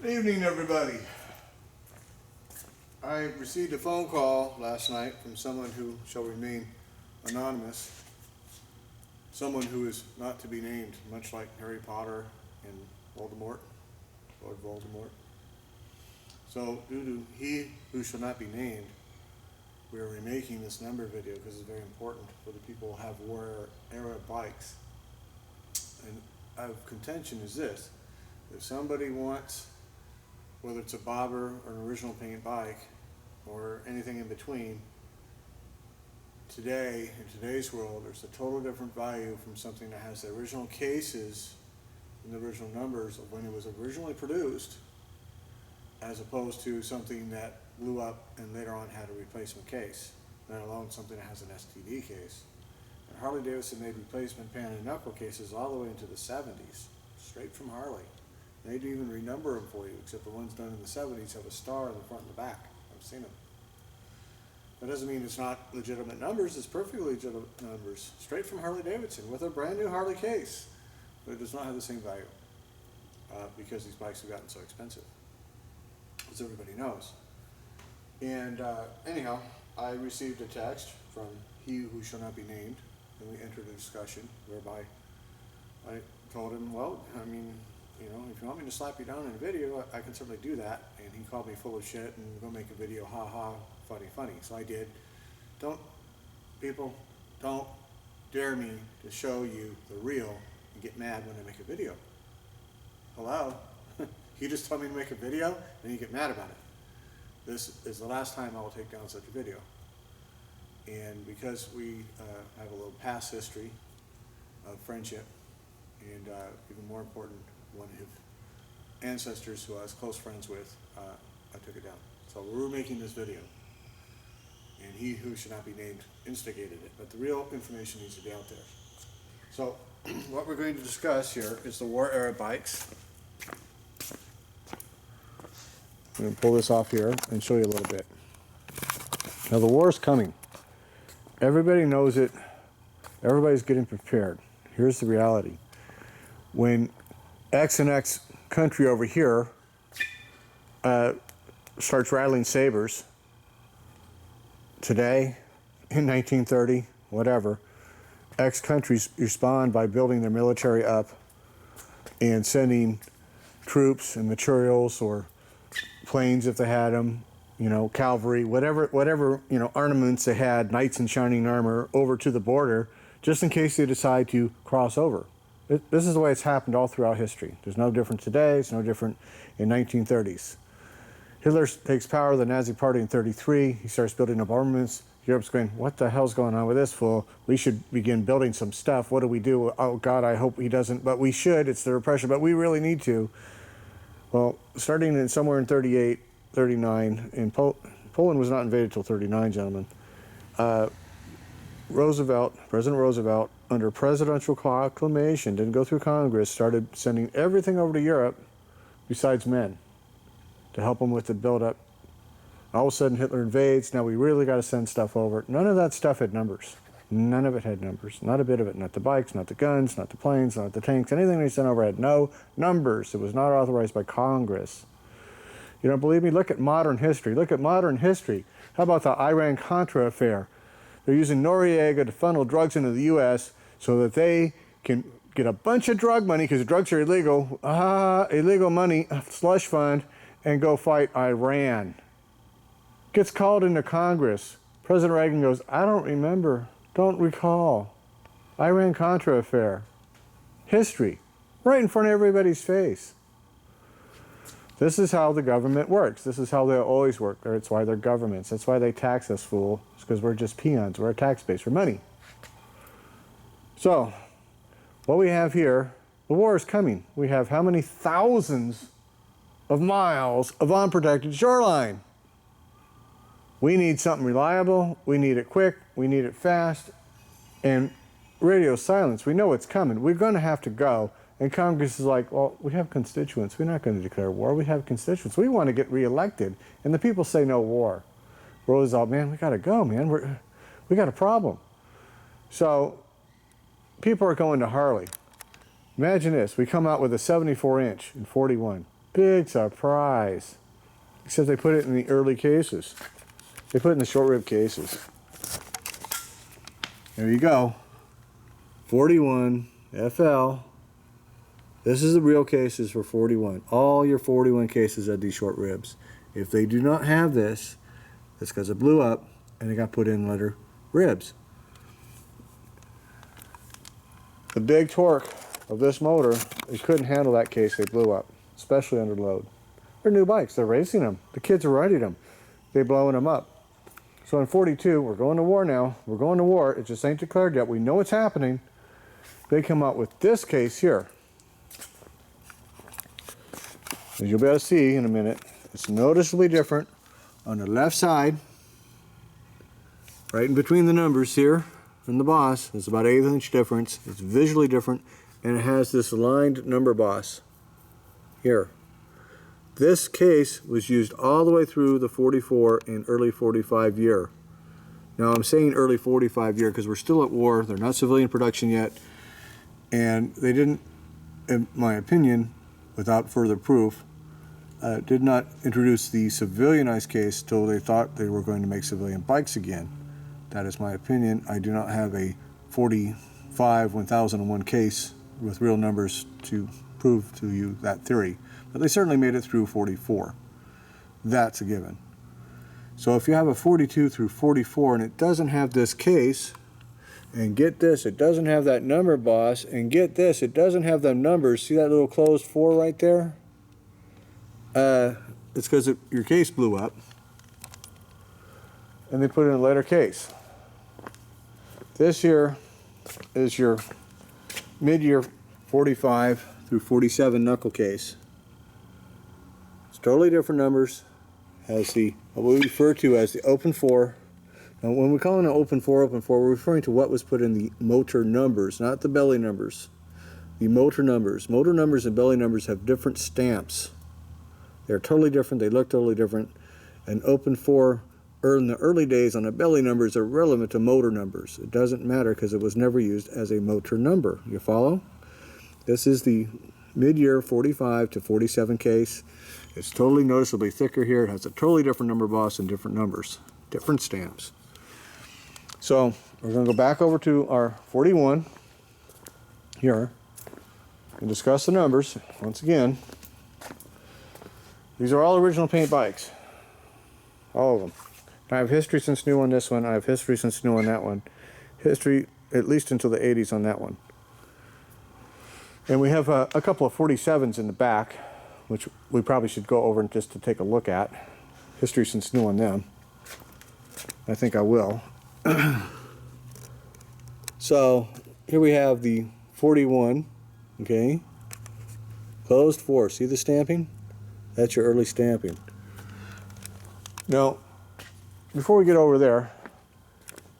Good evening, everybody. I received a phone call last night from someone who shall remain anonymous. Someone who is not to be named, much like Harry Potter and Voldemort, Lord Voldemort. So, due to he who shall not be named, we are remaking this number video because it's very important for the people who have war era bikes. And of contention is this: if somebody wants, whether it's a bobber or an original paint bike or anything in between, today, in today's world, there's a total different value from something that has the original cases and the original numbers of when it was originally produced, as opposed to something that blew up and later on had a replacement case, let alone something that has an STD case. And Harley Davidson made replacement pan and knuckle cases all the way into the 70s, straight from Harley. They do even renumber them for you, except the ones done in the 70s have a star in the front and the back. I've seen them. That doesn't mean it's not legitimate numbers. It's perfectly legitimate numbers, straight from Harley Davidson with a brand new Harley case. But it does not have the same value because these bikes have gotten so expensive, as everybody knows. And anyhow, I received a text from he who shall not be named, and we entered a discussion whereby I told him, well, I mean, you know, if you want me to slap you down in a video, I can certainly do that. And he called me full of shit and go make a video, ha ha, funny, funny. So I did. People, don't dare me to show you the real and get mad when I make a video. Hello? You just told me to make a video and you get mad about it. This is the last time I will take down such a video. And because we have a little past history of friendship, and even more important, one of ancestors who I was close friends with, I took it down. So we're making this video, and he who should not be named instigated it, but the real information needs to be out there. So what we're going to discuss here is the war era bikes. I'm going to pull this off here and show you a little bit. Now the war is coming. Everybody knows it. Everybody's getting prepared. Here's the reality. When X and X country over here starts rattling sabers today, in 1930, whatever, X countries respond by building their military up and sending troops and materials, or planes if they had them, you know, cavalry, whatever, you know, armaments they had, knights in shining armor, over to the border, just in case they decide to cross over. This is the way it's happened all throughout history. There's no different today. It's no different in 1930s. Hitler takes power of the Nazi Party in 1933. He starts building up armaments. Europe's going, what the hell's going on with this fool? We should begin building some stuff. What do we do? Oh, God, I hope he doesn't. But we should. It's the repression. But we really need to. Well, starting in somewhere in 38, 39, and Poland was not invaded until 39, gentlemen. President Roosevelt, under presidential proclamation, didn't go through Congress, started sending everything over to Europe besides men to help them with the buildup. All of a sudden Hitler invades. Now we really got to send stuff over. None of that stuff had numbers. None of it had numbers. Not a bit of it. Not the bikes, not the guns, not the planes, not the tanks. Anything they sent over had no numbers. It was not authorized by Congress. You don't believe me? Look at modern history. Look at modern history. How about the Iran-Contra affair? They're using Noriega to funnel drugs into the U.S. so that they can get a bunch of drug money, because drugs are illegal, illegal money, slush fund, and go fight Iran. Gets called into Congress. President Reagan goes, I don't remember, don't recall. Iran-Contra affair. History. Right in front of everybody's face. This is how the government works. This is how they'll always work. That's why they're governments. That's why they tax us, fool. It's because we're just peons. We're a tax base for money. So, what we have here, the war is coming. We have how many thousands of miles of unprotected shoreline? We need something reliable. We need it quick. We need it fast. And radio silence. We know it's coming. We're going to have to go. And Congress is like, well, we have constituents. We're not going to declare war. We have constituents. We want to get reelected. And the people say no war. Roosevelt, man, we got to go, man. We got a problem. So people are going to Harley. Imagine this. We come out with a 74-inch in 41. Big surprise. Except they put it in the early cases. They put it in the short rib cases. There you go. 41 FL. This is the real cases for 41. All your 41 cases have these short ribs. If they do not have this, it's because it blew up and it got put in later ribs. The big torque of this motor, it couldn't handle that case. They blew up, especially under load. They're new bikes. They're racing them. The kids are riding them. They're blowing them up. So in 42, we're going to war now. We're going to war. It just ain't declared yet. We know it's happening. They come out with this case here. As you'll be able to see in a minute, it's noticeably different on the left side, right in between the numbers here and the boss. It's about 1/8 inch difference. It's visually different, and it has this aligned number boss here. This case was used all the way through the 44 and early 45 year. Now I'm saying early 45 year because we're still at war. They're not civilian production yet, and they didn't, in my opinion, without further proof, did not introduce the civilianized case till they thought they were going to make civilian bikes again. That is my opinion. I do not have a 45 1001 case with real numbers to prove to you that theory. But they certainly made it through 44. That's a given. So if you have a 42 through 44 and it doesn't have this case, and get this, it doesn't have that number boss, and get this, it doesn't have them numbers. See that little closed 4 right there? It's because your case blew up, and they put it in a later case. This here is your mid-year 45 through 47 knuckle case. It's totally different numbers. Has the what we refer to as the open 4. Now, when we call it an open 4, we're referring to what was put in the motor numbers, not the belly numbers. The motor numbers. Motor numbers and belly numbers have different stamps. They're totally different. They look totally different. And open 4 in the early days on the belly numbers are relevant to motor numbers. It doesn't matter because it was never used as a motor number. You follow? This is the mid-year 45 to 47 case. It's totally noticeably thicker here. It has a totally different number boss and different numbers, different stamps. So we're going to go back over to our 41 here and discuss the numbers once again. These are all original paint bikes, all of them. I have history since new on this one. I have history since new on that one. History at least until the 80s on that one. And we have a couple of 47s in the back, which we probably should go over just to take a look at. History since new on them. I think I will. So here we have the 41, okay, closed 4. See the stamping? That's your early stamping. Now, before we get over there,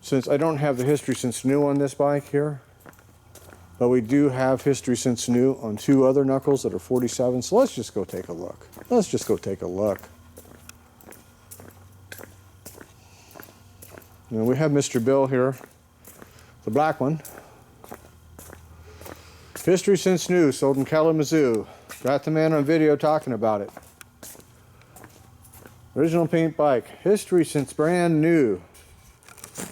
since I don't have the history since new on this bike here, but we do have history since new on 2 other knuckles that are 47, so let's just go take a look. Let's just go take a look. Now we have Mr. Bill here, the black one. History since new, sold in Kalamazoo. Got the man on video talking about it. Original paint bike, history since brand new.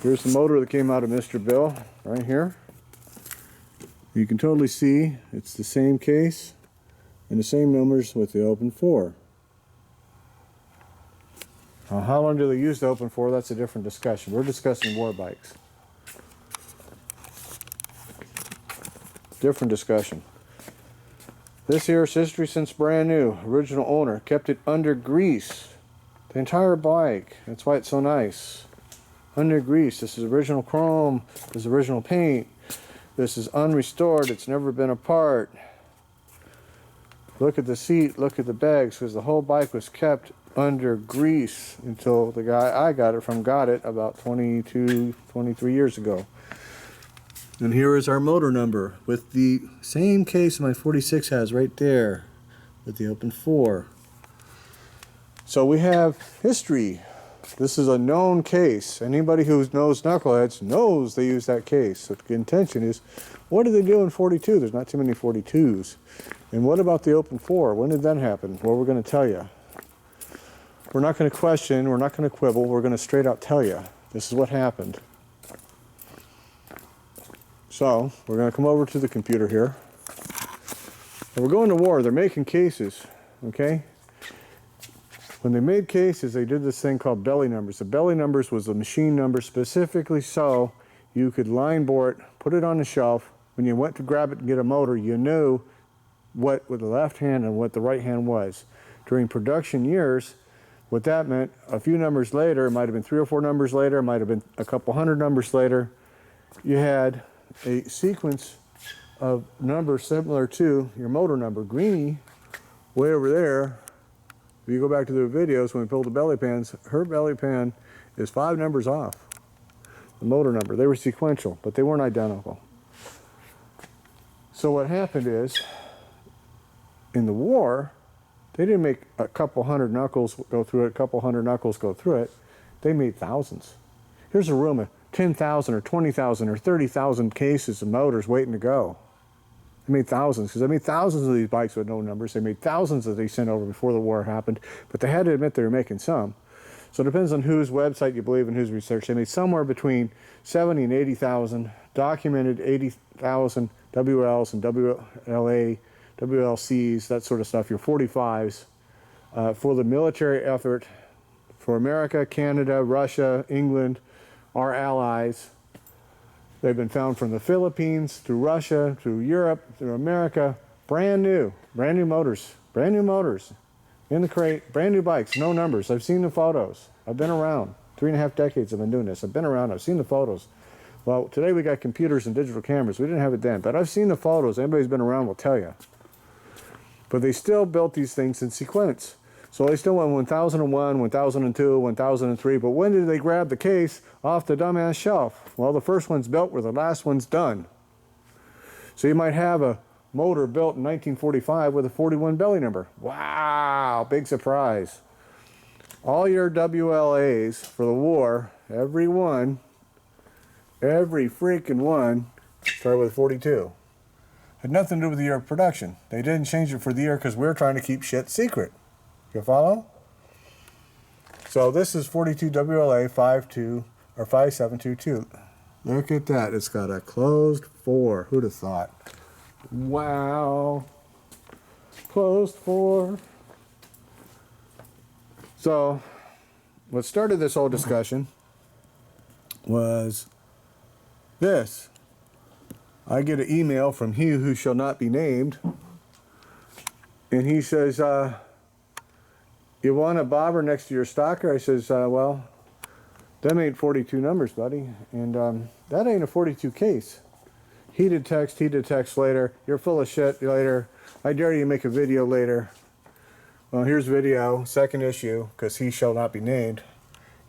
Here's the motor that came out of Mr. Bill, right here. You can totally see it's the same case and the same numbers with the open 4. Now, how long do they use the open 4? That's a different discussion. We're discussing war bikes. Different discussion. This here is history since brand new. Original owner kept it under grease. The entire bike. That's why it's so nice. Under grease. This is original chrome. This is original paint. This is unrestored. It's never been apart. Look at the seat. Look at the bags, because the whole bike was kept under grease until the guy I got it from got it about 22, 23 years ago. And here is our motor number with the same case my 46 has right there with the open 4. So we have history This is a known case. Anybody who knows knuckleheads knows they use that case. So the intention is, what do they do in 42? There's not too many 42s. And what about the open 4? When did that happen? Well, we're going to tell you. We're not going to question. We're not going to quibble. We're going to straight out tell you. This is what happened. So we're going to come over to the computer here. And we're going to war. They're making cases, okay? When they made cases, they did this thing called belly numbers. The belly numbers was a machine number specifically so you could line bore it, put it on the shelf. When you went to grab it and get a motor, you knew what with the left hand and what the right hand was. During production years, what that meant, a few numbers later, it might have been 3 or 4 numbers later, it might have been a couple hundred numbers later, you had a sequence of numbers similar to your motor number. Greenie, way over there, if you go back to the videos when we pulled the belly pans, her belly pan is 5 numbers off the motor number. They were sequential, but they weren't identical. So what happened is, in the war, they didn't make a couple hundred knuckles go through it, a couple hundred knuckles go through it. They made thousands. Here's a room of 10,000 or 20,000 or 30,000 cases of motors waiting to go. They made thousands, because they made thousands of these bikes with no numbers. They made thousands that they sent over before the war happened, but they had to admit they were making some. So it depends on whose website you believe and whose research. They made somewhere between 70 and 80,000, documented 80,000 WLs and WLA, WLCs, that sort of stuff, your 45s, for the military effort for America, Canada, Russia, England, our allies. They've been found from the Philippines, through Russia, through Europe, through America, brand new motors in the crate, brand new bikes, no numbers. I've seen the photos. I've been around. 3.5 decades I've been doing this. I've been around, I've seen the photos. Well, today we got computers and digital cameras. We didn't have it then, but I've seen the photos. Anybody who's been around will tell you. But they still built these things in sequence. So they still went 1001, 1002, 1003, but when did they grab the case off the dumbass shelf? Well, the first one's built where the last one's done. So you might have a motor built in 1945 with a 41 belly number. Wow, big surprise. All your WLAs for the war, every freaking one, started with 42. Had nothing to do with the year of production. They didn't change it for the year because we're trying to keep shit secret. You follow? So this is 42 WLA 52 or 5722. Look at that. It's got a closed 4. Who'd have thought? Wow. Closed 4. So what started this whole discussion was this. I get an email from he who shall not be named, and he says, you want a bobber next to your stocker? I says, well, them ain't 42 numbers, buddy, and that ain't a 42 case. Heated text later. You're full of shit later. I dare you to make a video later. Well, here's video, second issue, because he shall not be named.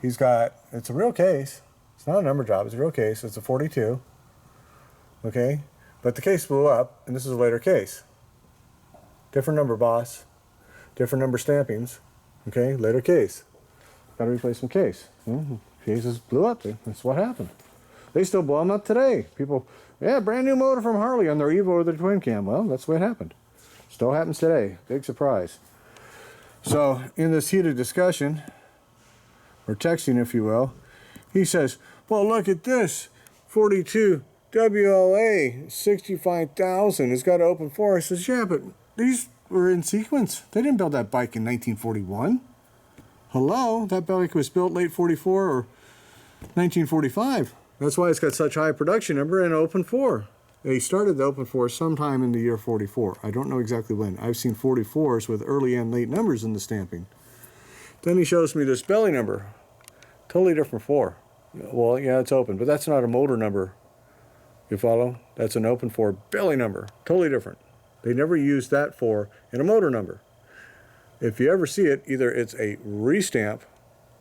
He's got, it's a real case. It's not a number job, it's a real case. It's a 42. Okay? But the case blew up, and this is a later case. Different number, boss. Different number stampings. Okay? Later case. Got to replace some case. Cases blew up. That's what happened. They still blow them up today. People, yeah, brand new motor from Harley on their Evo or their twin cam. Well, that's what happened. Still happens today. Big surprise. So, in this heated discussion, or texting, if you will, he says, well, look at this. 42 WLA 65,000 has got an open 4. I says, yeah, but these were in sequence. They didn't build that bike in 1941. Hello? That bike was built late 44 or 1945. That's why it's got such high production number and open 4. They started the open 4 sometime in the year 44. I don't know exactly when. I've seen 44s with early and late numbers in the stamping. Then he shows me this belly number. Totally different 4. Well, yeah, it's open, but that's not a motor number. You follow? That's an open 4 belly number. Totally different. They never used that 4 in a motor number. If you ever see it, either it's a restamp,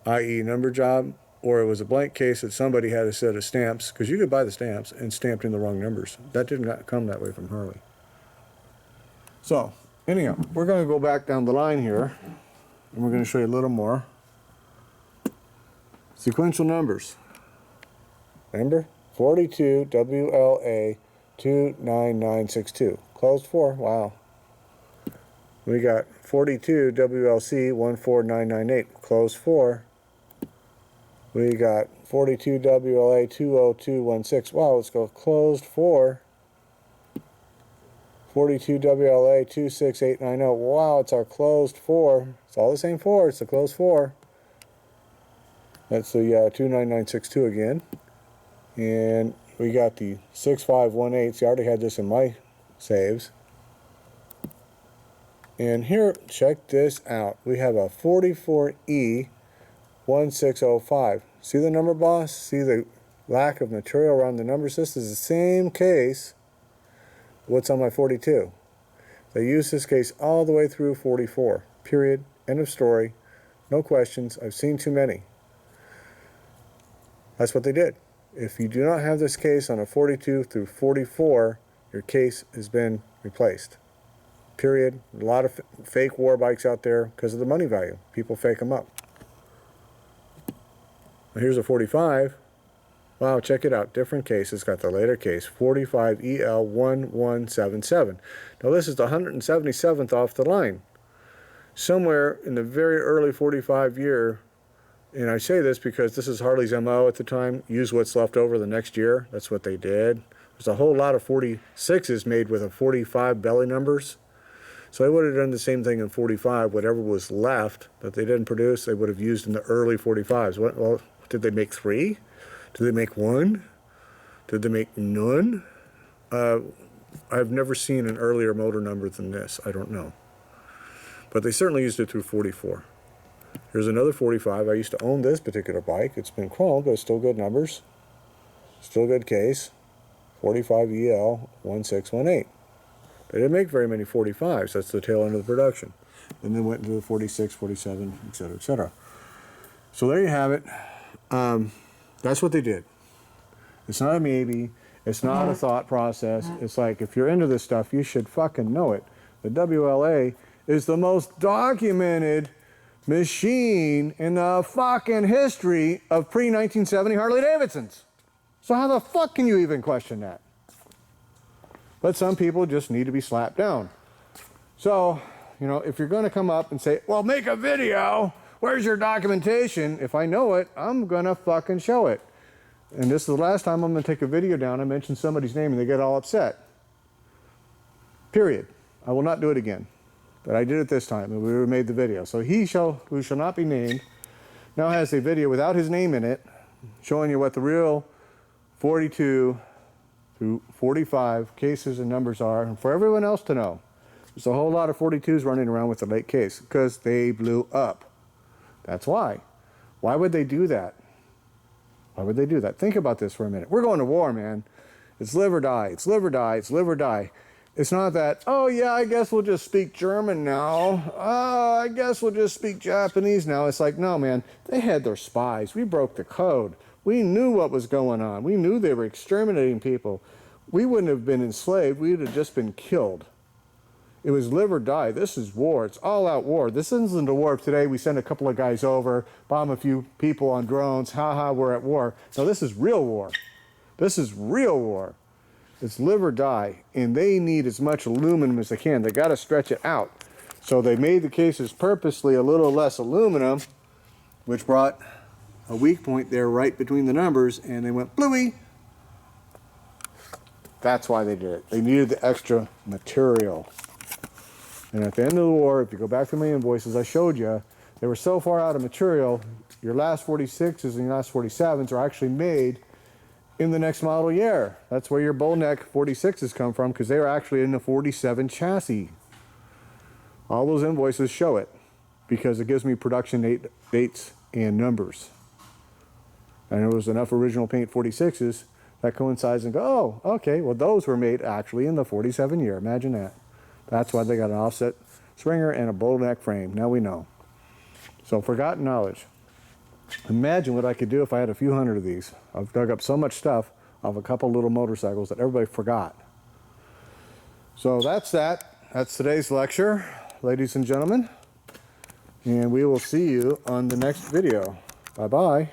i.e. number job, or it was a blank case that somebody had a set of stamps, because you could buy the stamps and stamped in the wrong numbers. That did not come that way from Harley. So, anyhow, we're going to go back down the line here, and we're going to show you a little more. Sequential numbers. Remember? 42 WLA 29962. Closed 4. Wow. We got 42 WLC 14998. Closed 4. We got 42 WLA 20216. Wow, let's go closed 4. 42 WLA 26890. Wow, it's our closed 4. It's all the same 4. It's the closed 4. That's the 29962 again. And we got the 6518. See, I already had this in my saves. And here, check this out. We have a 44E 1605. See the number, boss? See the lack of material around the numbers? This is the same case. What's on my 42? They use this case all the way through 44. Period. End of story. No questions. I've seen too many. That's what they did. If you do not have this case on a 42 through 44, your case has been replaced. Period. A lot of fake war bikes out there because of the money value. People fake them up. Here's a 45. Wow, check it out. Different case. It's got the later case. 45EL1177. Now this is the 177th off the line. Somewhere in the very early 45 year, and I say this because this is Harley's MO at the time, use what's left over the next year. That's what they did. There's a whole lot of 46s made with a 45 belly numbers. So they would have done the same thing in 45. Whatever was left that they didn't produce, they would have used in the early 45s. Well, did they make 3? Did they make 1? Did they make none? I've never seen an earlier motor number than this. I don't know. But they certainly used it through 44. Here's another 45. I used to own this particular bike. It's been chromed, but it's still good numbers. Still good case. 45EL1618. They didn't make very many 45s. That's the tail end of the production. Then they went into the 46, 47, etc., etc. So there you have it. That's what they did. It's not a maybe. It's not a thought process. It's like, if you're into this stuff, you should fucking know it. The WLA is the most documented machine in the fucking history of pre-1970 Harley-Davidsons. So how the fuck can you even question that? But some people just need to be slapped down. So, you know, if you're going to come up and say, well, make a video, where's your documentation? If I know it, I'm going to fucking show it. And this is the last time I'm going to take a video down. I mention somebody's name and they get all upset. Period. I will not do it again. But I did it this time and we made the video. So he who shall not be named now has a video without his name in it showing you what the real 42 through 45 cases and numbers are, and for everyone else to know. There's a whole lot of 42s running around with the late case because they blew up. That's why. Why would they do that? Why would they do that? Think about this for a minute. We're going to war, man. It's live or die. It's live or die. It's live or die. It's not that, oh yeah, I guess we'll just speak German now. Oh, I guess we'll just speak Japanese now. It's like, no, man. They had their spies. We broke the code. We knew what was going on. We knew they were exterminating people. We wouldn't have been enslaved. We would have just been killed. It was live or die. This is war. It's all-out war. This isn't a war of today. We send a couple of guys over, bomb a few people on drones. Ha-ha, we're at war. No, this is real war. This is real war. It's live or die. And they need as much aluminum as they can. They got to stretch it out. So they made the cases purposely a little less aluminum, which brought a weak point there right between the numbers, and they went bluey. That's why they did it. They needed the extra material. And at the end of the war, if you go back to my invoices, I showed you, they were so far out of material, your last 46s and your last 47s are actually made in the next model year. That's where your bullneck 46s come from, because they are actually in the 47 chassis. All those invoices show it, because it gives me production dates and numbers. And there was enough original paint 46s that coincides and go, oh, okay, well those were made actually in the 47 year. Imagine that. That's why they got an offset springer and a bullneck frame. Now we know. So forgotten knowledge. Imagine what I could do if I had a few hundred of these. I've dug up so much stuff off a couple little motorcycles that everybody forgot. So that's that. That's today's lecture, ladies and gentlemen. And we will see you on the next video. Bye-bye.